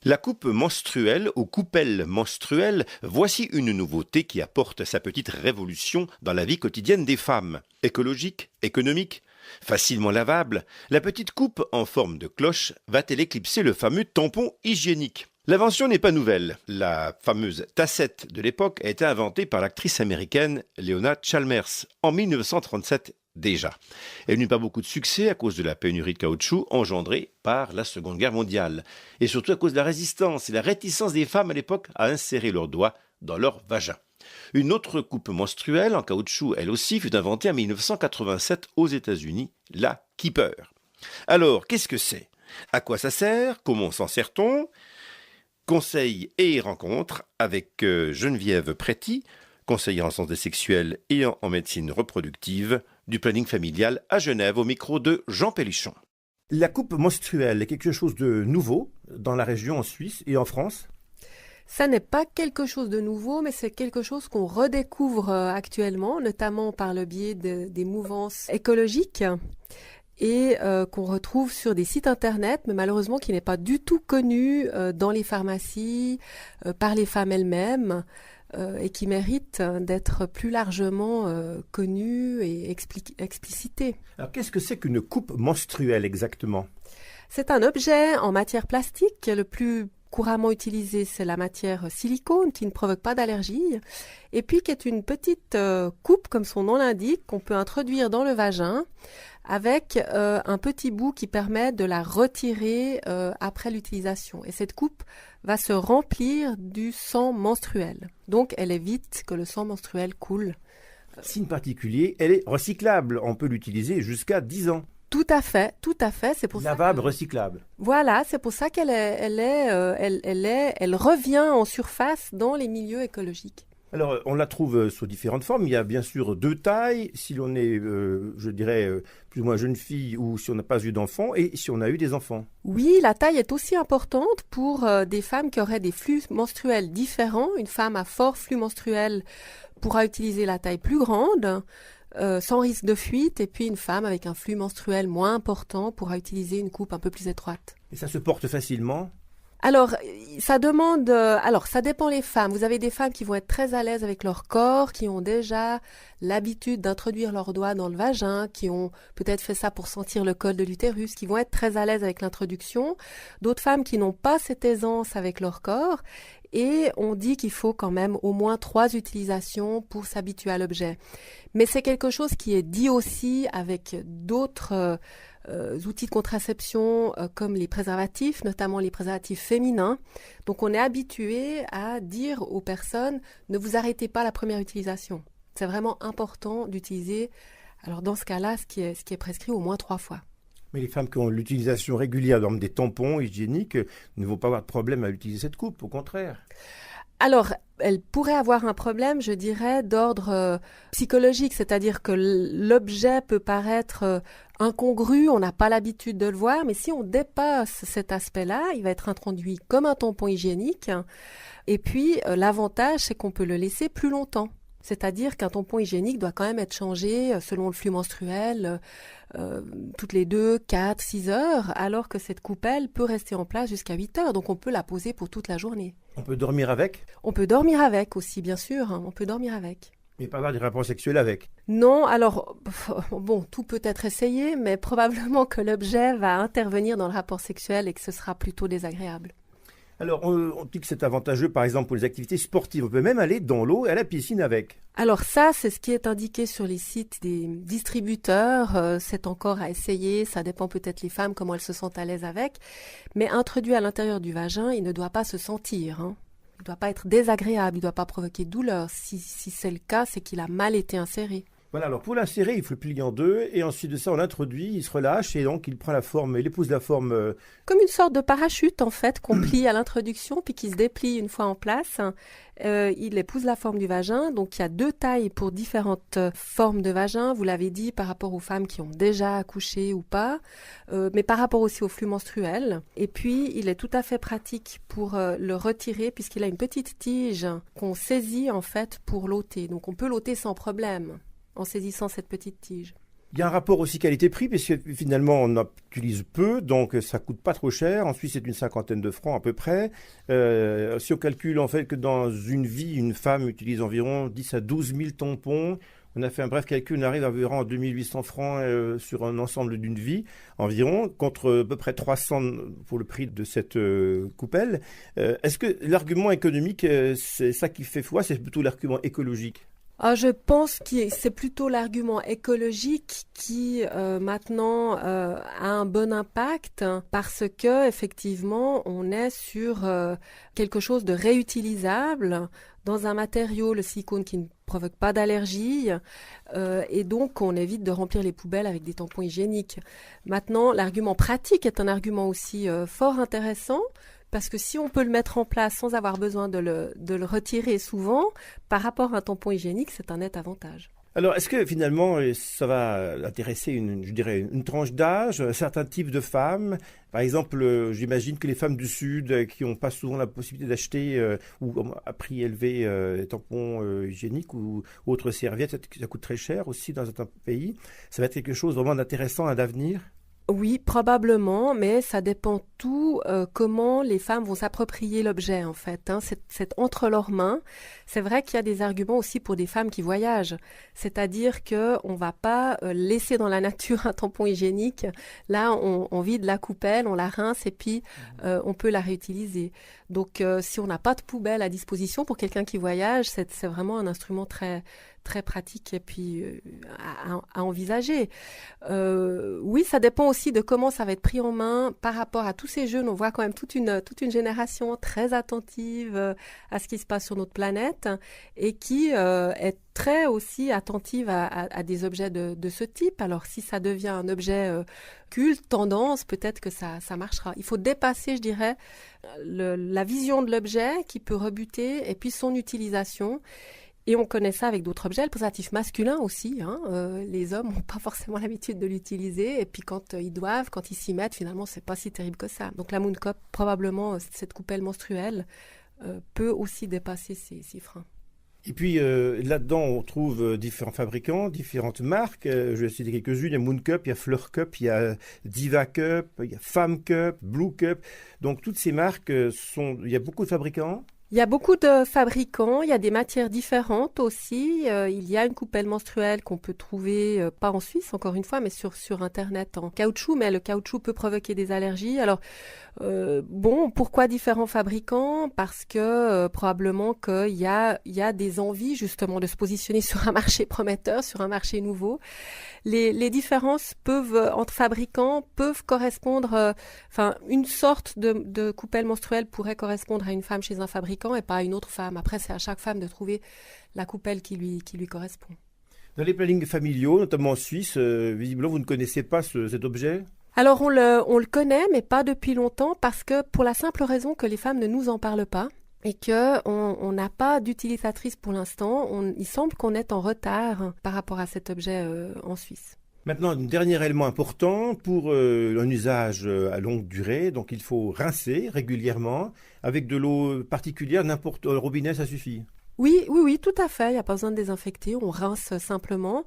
La coupe menstruelle ou coupelle menstruelle, voici une nouveauté qui apporte sa petite révolution dans la vie quotidienne des femmes. Écologique, économique, facilement lavable, la petite coupe en forme de cloche va-t-elle éclipser le fameux tampon hygiénique ? L'invention n'est pas nouvelle. La fameuse tassette de l'époque a été inventée par l'actrice américaine Leona Chalmers en 1937 déjà. Elle n'eut pas beaucoup de succès à cause de la pénurie de caoutchouc engendrée par la Seconde Guerre mondiale, et surtout à cause de la résistance et la réticence des femmes à l'époque à insérer leurs doigts dans leur vagin. Une autre coupe menstruelle en caoutchouc, elle aussi, fut inventée en 1987 aux États-Unis, la Keeper. Alors, qu'est-ce que c'est ? À quoi ça sert ? Comment s'en sert-on ? Conseils et rencontres avec Geneviève Préti, conseillère en santé sexuelle et en médecine reproductive du planning familial à Genève, au micro de Jean Pellichon. La coupe menstruelle est quelque chose de nouveau dans la région en Suisse et en France ? Ça n'est pas quelque chose de nouveau, mais c'est quelque chose qu'on redécouvre actuellement, notamment par le biais des mouvances écologiques et qu'on retrouve sur des sites internet, mais malheureusement qui n'est pas du tout connu dans les pharmacies, par les femmes elles-mêmes, et qui mérite d'être plus largement connu et explicité. Alors qu'est-ce que c'est qu'une coupe menstruelle exactement ? C'est un objet en matière plastique. Le plus couramment utilisé, c'est la matière silicone qui ne provoque pas d'allergie, et puis qui est une petite coupe, comme son nom l'indique, qu'on peut introduire dans le vagin avec un petit bout qui permet de la retirer après l'utilisation. Et cette coupe va se remplir du sang menstruel. Donc, elle évite que le sang menstruel coule. Signe particulier, elle est recyclable. On peut l'utiliser jusqu'à 10 ans. Tout à fait. C'est pour lavable, ça que... recyclable. Voilà, c'est pour ça qu'elle revient en surface dans les milieux écologiques. Alors, on la trouve sous différentes formes. Il y a bien sûr 2 tailles, si l'on est, plus ou moins jeune fille ou si on n'a pas eu d'enfants et si on a eu des enfants. Oui, la taille est aussi importante pour des femmes qui auraient des flux menstruels différents. Une femme à fort flux menstruel pourra utiliser la taille plus grande, sans risque de fuite, et puis une femme avec un flux menstruel moins important pourra utiliser une coupe un peu plus étroite. Et ça se porte facilement ? Alors, ça dépend les femmes. Vous avez des femmes qui vont être très à l'aise avec leur corps, qui ont déjà l'habitude d'introduire leurs doigts dans le vagin, qui ont peut-être fait ça pour sentir le col de l'utérus, qui vont être très à l'aise avec l'introduction. D'autres femmes qui n'ont pas cette aisance avec leur corps. Et on dit qu'il faut quand même au moins 3 utilisations pour s'habituer à l'objet. Mais c'est quelque chose qui est dit aussi avec d'autres outils de contraception comme les préservatifs, notamment les préservatifs féminins. Donc on est habitué à dire aux personnes ne vous arrêtez pas à la première utilisation. C'est vraiment important d'utiliser, alors dans ce cas-là, ce qui est prescrit au moins 3 fois. Mais les femmes qui ont l'utilisation régulière des tampons hygiéniques ne vont pas avoir de problème à utiliser cette coupe, au contraire. Alors, elle pourrait avoir un problème, je dirais, d'ordre psychologique, c'est-à-dire que l'objet peut paraître incongru, on n'a pas l'habitude de le voir, mais si on dépasse cet aspect-là, il va être introduit comme un tampon hygiénique. Et puis, l'avantage, c'est qu'on peut le laisser plus longtemps. C'est-à-dire qu'un tampon hygiénique doit quand même être changé selon le flux menstruel toutes les 2, 4, 6 heures, alors que cette coupelle peut rester en place jusqu'à 8 heures. Donc on peut la poser pour toute la journée. On peut dormir avec ? On peut dormir avec aussi, bien sûr. On peut dormir avec. Mais pas avoir des rapports sexuels avec ? Non, alors, bon, tout peut être essayé, mais probablement que l'objet va intervenir dans le rapport sexuel et que ce sera plutôt désagréable. Alors, on dit que c'est avantageux, par exemple, pour les activités sportives. On peut même aller dans l'eau et à la piscine avec. Alors ça, c'est ce qui est indiqué sur les sites des distributeurs. C'est encore à essayer. Ça dépend peut-être les femmes, comment elles se sentent à l'aise avec. Mais introduit à l'intérieur du vagin, il ne doit pas se sentir. Il ne doit pas être désagréable. Il ne doit pas provoquer de douleur. Si c'est le cas, c'est qu'il a mal été inséré. Voilà, alors pour l'insérer, il faut le plier en 2 et ensuite de ça, on l'introduit, il se relâche et donc il prend la forme, il épouse la forme... Comme une sorte de parachute en fait, qu'on plie à l'introduction puis qui se déplie une fois en place. Il épouse la forme du vagin, donc il y a 2 tailles pour différentes formes de vagin, vous l'avez dit, par rapport aux femmes qui ont déjà accouché ou pas, mais par rapport aussi au flux menstruel. Et puis, il est tout à fait pratique pour le retirer puisqu'il a une petite tige qu'on saisit en fait pour l'ôter. Donc on peut l'ôter sans problème en saisissant cette petite tige. Il y a un rapport aussi qualité-prix, puisque finalement on en utilise peu, donc ça coûte pas trop cher. En Suisse, c'est une 50aine de francs à peu près. Si on calcule en fait que dans une vie, une femme utilise environ 10 à 12 000 tampons, on a fait un bref calcul, on arrive à environ 2800 francs sur un ensemble d'une vie environ, contre à peu près 300 pour le prix de cette coupelle. Est-ce que l'argument économique, c'est ça qui fait foi, c'est plutôt l'argument écologique? Je pense que c'est plutôt l'argument écologique qui maintenant a un bon impact parce que effectivement on est sur quelque chose de réutilisable dans un matériau, le silicone, qui ne provoque pas d'allergie et donc on évite de remplir les poubelles avec des tampons hygiéniques. Maintenant, l'argument pratique est un argument aussi fort intéressant. Parce que si on peut le mettre en place sans avoir besoin de le retirer souvent, par rapport à un tampon hygiénique, c'est un net avantage. Alors, est-ce que finalement, ça va intéresser une tranche d'âge, un certain type de femmes? Par exemple, j'imagine que les femmes du Sud qui n'ont pas souvent la possibilité d'acheter ou à prix élevé des tampons hygiéniques ou autres serviettes, ça coûte très cher aussi dans certains pays. Ça va être quelque chose vraiment d'intéressant à l'avenir? Oui, probablement, mais ça dépend tout comment les femmes vont s'approprier l'objet en fait. C'est entre leurs mains. C'est vrai qu'il y a des arguments aussi pour des femmes qui voyagent, c'est-à-dire que on va pas laisser dans la nature un tampon hygiénique. Là, on vide la coupelle, on la rince et puis on peut la réutiliser. Donc, si on n'a pas de poubelle à disposition pour quelqu'un qui voyage, c'est vraiment un instrument très très pratique et puis à envisager. Oui, ça dépend aussi de comment ça va être pris en main par rapport à tous ces jeunes. On voit quand même toute une génération très attentive à ce qui se passe sur notre planète et qui est très aussi attentive à des objets de ce type. Alors, si ça devient un objet culte, tendance, peut-être que ça marchera. Il faut dépasser, je dirais, la vision de l'objet qui peut rebuter et puis son utilisation. Et on connaît ça avec d'autres objets, le préservatif masculin aussi. Les hommes n'ont pas forcément l'habitude de l'utiliser. Et puis quand ils doivent, quand ils s'y mettent, finalement, c'est pas si terrible que ça. Donc la Moon Cup, probablement, cette coupelle menstruelle, peut aussi dépasser ces freins. Et puis là-dedans, on trouve différents fabricants, différentes marques. Je vais citer quelques-unes. Il y a Moon Cup, il y a Fleur Cup, il y a Diva Cup, il y a Femme Cup, Blue Cup. Donc toutes ces marques il y a beaucoup de fabricants. Il y a beaucoup de fabricants, il y a des matières différentes aussi. Il y a une coupelle menstruelle qu'on peut trouver, pas en Suisse encore une fois, mais sur Internet en caoutchouc, mais le caoutchouc peut provoquer des allergies. Alors, pourquoi différents fabricants? Parce que probablement qu'il y a des envies justement de se positionner sur un marché prometteur, sur un marché nouveau. Les différences entre fabricants peuvent correspondre, une sorte de coupelle menstruelle pourrait correspondre à une femme chez un fabricant et pas à une autre femme. Après, c'est à chaque femme de trouver la coupelle qui lui correspond. Dans les plannings familiaux, notamment en Suisse, visiblement, vous ne connaissez pas cet objet? Alors, on le connaît, mais pas depuis longtemps, parce que pour la simple raison que les femmes ne nous en parlent pas et qu'on n'a pas d'utilisatrice pour l'instant. Il semble qu'on est en retard par rapport à cet objet en Suisse. Maintenant, un dernier élément important pour un usage à longue durée. Donc, il faut rincer régulièrement avec de l'eau particulière. N'importe le robinet, ça suffit. Oui, tout à fait. Il n'y a pas besoin de désinfecter. On rince simplement.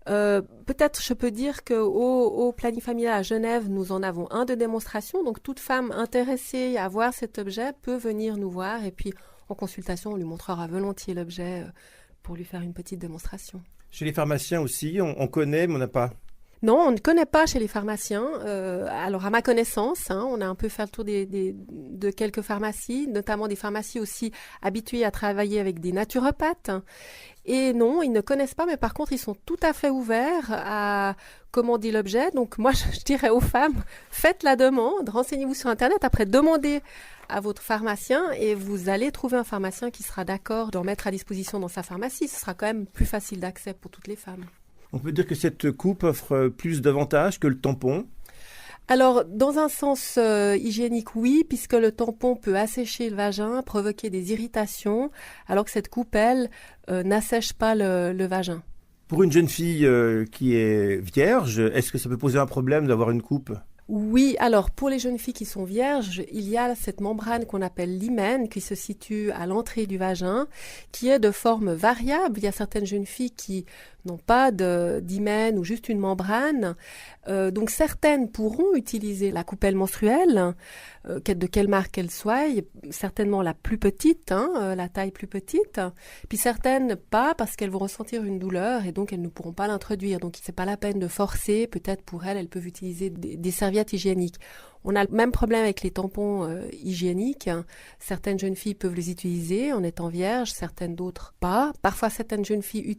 Peut-être je peux dire qu'au planning familial à Genève, nous en avons un de démonstration. Donc, toute femme intéressée à voir cet objet peut venir nous voir. Et puis, en consultation, on lui montrera volontiers l'objet pour lui faire une petite démonstration. Chez les pharmaciens aussi, on connaît, mais on n'a pas. Non, on ne connaît pas chez les pharmaciens. Alors, à ma connaissance, on a un peu fait le tour de quelques pharmacies, notamment des pharmacies aussi habituées à travailler avec des naturopathes. Et non, ils ne connaissent pas, mais par contre, ils sont tout à fait ouverts à commander l'objet. Donc, moi, je dirais aux femmes, faites la demande, renseignez-vous sur Internet, après demandez à votre pharmacien et vous allez trouver un pharmacien qui sera d'accord d'en mettre à disposition dans sa pharmacie. Ce sera quand même plus facile d'accès pour toutes les femmes. On peut dire que cette coupe offre plus d'avantages que le tampon? Alors, dans un sens hygiénique, oui, puisque le tampon peut assécher le vagin, provoquer des irritations, alors que cette coupe, elle, n'assèche pas le vagin. Pour une jeune fille qui est vierge, est-ce que ça peut poser un problème d'avoir une coupe? Oui, alors pour les jeunes filles qui sont vierges, il y a cette membrane qu'on appelle l'hymen qui se situe à l'entrée du vagin, qui est de forme variable. Il y a certaines jeunes filles qui n'ont pas d'hymen ou juste une membrane. Donc certaines pourront utiliser la coupelle menstruelle, de quelle marque qu'elle soit, certainement la plus petite, la taille plus petite. Puis certaines pas parce qu'elles vont ressentir une douleur et donc elles ne pourront pas l'introduire. Donc c'est pas la peine de forcer. Peut-être pour elles peuvent utiliser des serviettes hygiéniques. On a le même problème avec les tampons hygiéniques. Certaines jeunes filles peuvent les utiliser en étant vierges, certaines d'autres pas. Parfois certaines jeunes filles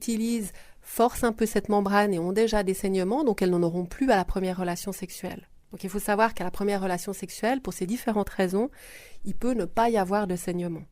forcent un peu cette membrane et ont déjà des saignements, donc elles n'en auront plus à la première relation sexuelle. Donc il faut savoir qu'à la première relation sexuelle, pour ces différentes raisons, il peut ne pas y avoir de saignement.